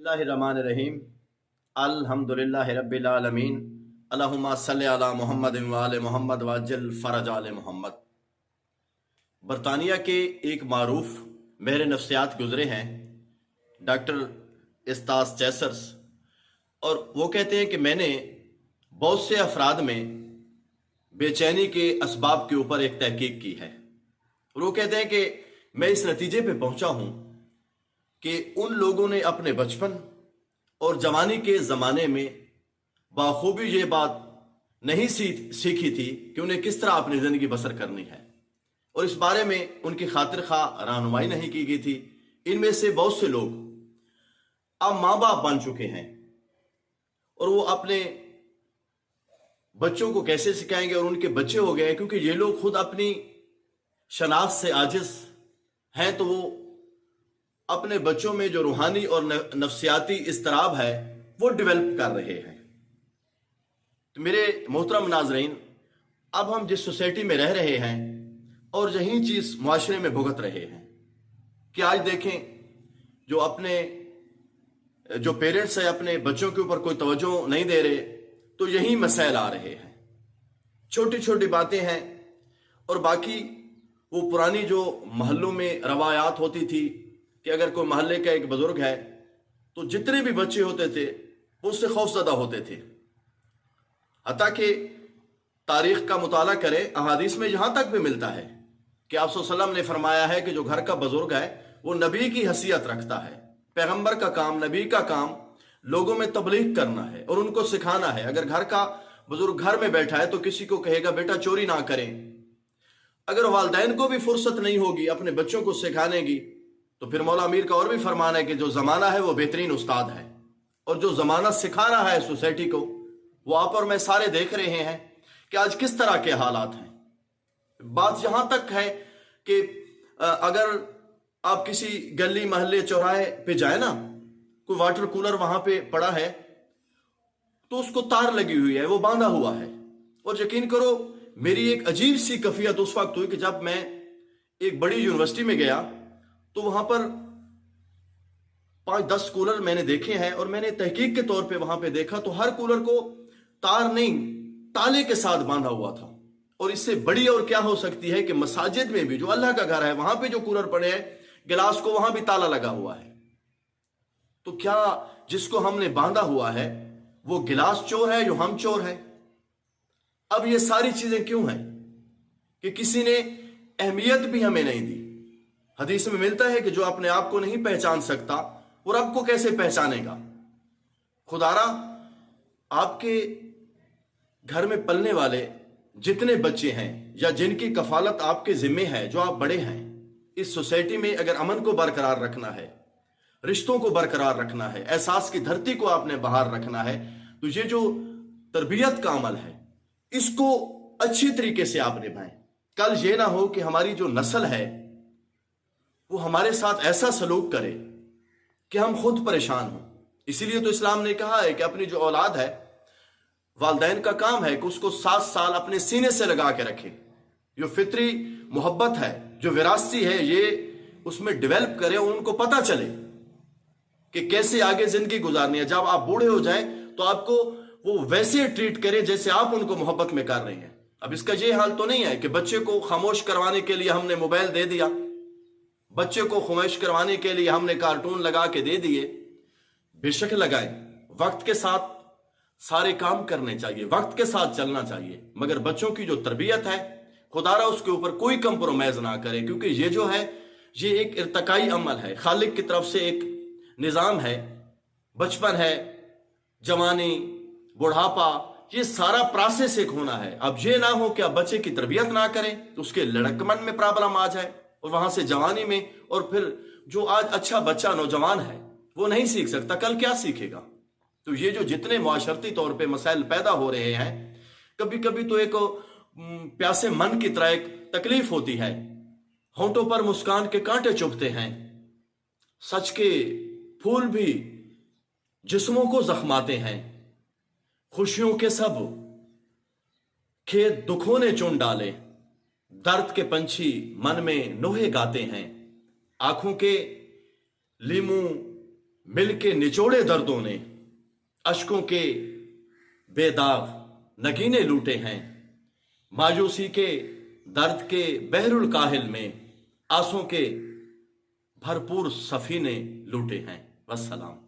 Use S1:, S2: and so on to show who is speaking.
S1: बिस्मिल्लाहिर्रहमानिर्रहीम अल्हम्दुलिल्लाहि रब्बिल आलमीन अल्लाहुम्मा सल्लि अला मुहम्मद व आले मुहम्मद वअज्जिल फरज आले मुहम्मद। बरतानिया के एक मारूफ मेरे नफ्सियात गुजरे हैं डॉक्टर इस्तास चैसर्स, और वो कहते हैं कि मैंने बहुत से अफराद में बेचैनी के असबाब के ऊपर एक तहकीक की है, और वो कहते हैं कि मैं इस नतीजे पे पहुंचा हूं कि उन लोगों ने अपने बचपन और जवानी के ज़माने में बाखूबी ये बात नहीं सीखी थी कि उन्हें किस तरह अपनी ज़िंदगी बसर करनी है, और इस बारे में उनकी खातिर खा रहनुमाई नहीं की गई थी। इनमें से बहुत से लोग अब माँ बाप बन चुके हैं, और वो अपने बच्चों को कैसे सिखाएंगे, और उनके बच्चे हो गए क्योंकि ये लोग खुद अपनी शनाख्त से आजिज हैं, तो वो अपने बच्चों में जो रूहानी और नफ्सियाती इस्तराब है वो डेवलप कर रहे हैं। तो मेरे मोहतरम नाजरीन, अब हम जिस सोसाइटी में रह रहे हैं और यही चीज़ मुआशरे में भुगत रहे हैं कि आज देखें जो पेरेंट्स हैं अपने बच्चों के ऊपर कोई तवज्जो नहीं दे रहे, तो यही मसाइल आ रहे हैं। छोटी छोटी बातें हैं, और बाकी वो पुरानी जो महल्लों में रवायात होती थी कि अगर कोई महल्ले का एक बुजुर्ग है तो जितने भी बच्चे होते थे वो उससे खौफजदा होते थे। हत्ता कि तारीख का मुताला करें, अहादीस में यहां तक भी मिलता है कि आप सल्लल्लाहु अलैहि वसल्लम ने फरमाया है कि जो घर का बुजुर्ग है वो नबी की हैसियत रखता है। पैगंबर का काम, नबी का काम लोगों में तबलीग करना है और उनको सिखाना है। अगर घर का बुजुर्ग घर में बैठा है तो किसी को कहेगा बेटा चोरी ना करें। अगर वालिदैन को भी फुर्सत नहीं होगी अपने बच्चों को सिखाने की, तो फिर मौला अमीर का और भी फरमान है कि जो ज़माना है वो बेहतरीन उस्ताद है, और जो ज़माना सिखा रहा है सोसाइटी को वो आप और मैं सारे देख रहे हैं कि आज किस तरह के हालात हैं। बात यहां तक है कि अगर आप किसी गली महल्ले चौराहे पे जाए ना, कोई वाटर कूलर वहां पे पड़ा है तो उसको तार लगी हुई है, वो बांधा हुआ है। और यकीन करो मेरी एक अजीब सी कफियत उस वक्त हुई कि जब मैं एक बड़ी यूनिवर्सिटी में गया तो वहां पर 5-10 कूलर मैंने देखे हैं, और मैंने तहकीक के तौर पे वहां पे देखा तो हर कूलर को तार नहीं ताले के साथ बांधा हुआ था। और इससे बड़ी और क्या हो सकती है कि मसाजिद में भी जो अल्लाह का घर है वहां पे जो कूलर पड़े हैं, गिलास को वहां भी ताला लगा हुआ है। तो क्या जिसको हमने बांधा हुआ है वो गिलास चोर है, जो हम चोर है? अब ये सारी चीजें क्यों हैं कि किसी ने अहमियत भी हमें नहीं दी। हदीस में मिलता है कि जो अपने आप को नहीं पहचान सकता वो रब को कैसे पहचानेगा। खुदारा आपके घर में पलने वाले जितने बच्चे हैं या जिनकी कफालत आपके जिम्मे है, जो आप बड़े हैं, इस सोसाइटी में अगर अमन को बरकरार रखना है, रिश्तों को बरकरार रखना है, एहसास की धरती को आपने बहार रखना है, तो ये जो तरबियत का अमल है इसको अच्छी तरीके से आप निभाएं। कल ये ना हो कि हमारी जो नस्ल है वो हमारे साथ ऐसा सलूक करे कि हम खुद परेशान हों। इसीलिए तो इस्लाम ने कहा है कि अपनी जो औलाद है, वालिदैन का काम है कि उसको 7 साल अपने सीने से लगा के रखे। जो फितरी मोहब्बत है, जो विरासती है, ये उसमें डेवलप करे और उनको पता चले कि कैसे आगे जिंदगी गुजारनी है। जब आप बूढ़े हो जाएं तो आपको वो वैसे ट्रीट करे जैसे आप उनको मोहब्बत में कर रहे हैं। अब इसका ये हाल तो नहीं है कि बच्चे को खामोश करवाने के लिए हमने मोबाइल दे दिया, बच्चे को खामोश करवाने के लिए हमने कार्टून लगा के दे दिए। बेशक लगाएं, वक्त के साथ सारे काम करने चाहिए, वक्त के साथ चलना चाहिए, मगर बच्चों की जो तरबियत है खुदारा उसके ऊपर कोई कंप्रोमाइज ना करे, क्योंकि ये जो है ये एक इर्तकाई अमल है, खालिक की तरफ से एक निज़ाम है। बचपन है, जवानी, बुढ़ापा, ये सारा प्रोसेस एक होना है। अब ये ना हो कि आप बच्चे की तरबियत ना करें तो उसके लड़कपन में प्रॉब्लम आ जाए, और वहां से जवानी में, और फिर जो आज अच्छा बच्चा नौजवान है वो नहीं सीख सकता, कल क्या सीखेगा? तो ये जो जितने मुआशरती तौर पे मसाइल पैदा हो रहे हैं, कभी कभी तो एक प्यासे मन की तरह एक तकलीफ होती है, होंठों पर मुस्कान के कांटे चुभते हैं, सच के फूल भी जिस्मों को जख्माते हैं, खुशियों के सब खेत दुखों ने चुन डाले, दर्द के पंछी मन में नोहे गाते हैं, आंखों के लीमू مل کے نچوڑے دردوں نے اشکوں کے بے داغ نگینے لوٹے ہیں، مایوسی کے درد کے بحر الکاہل میں آنسوں کے بھرپور سفینے لوٹے ہیں۔ والسلام۔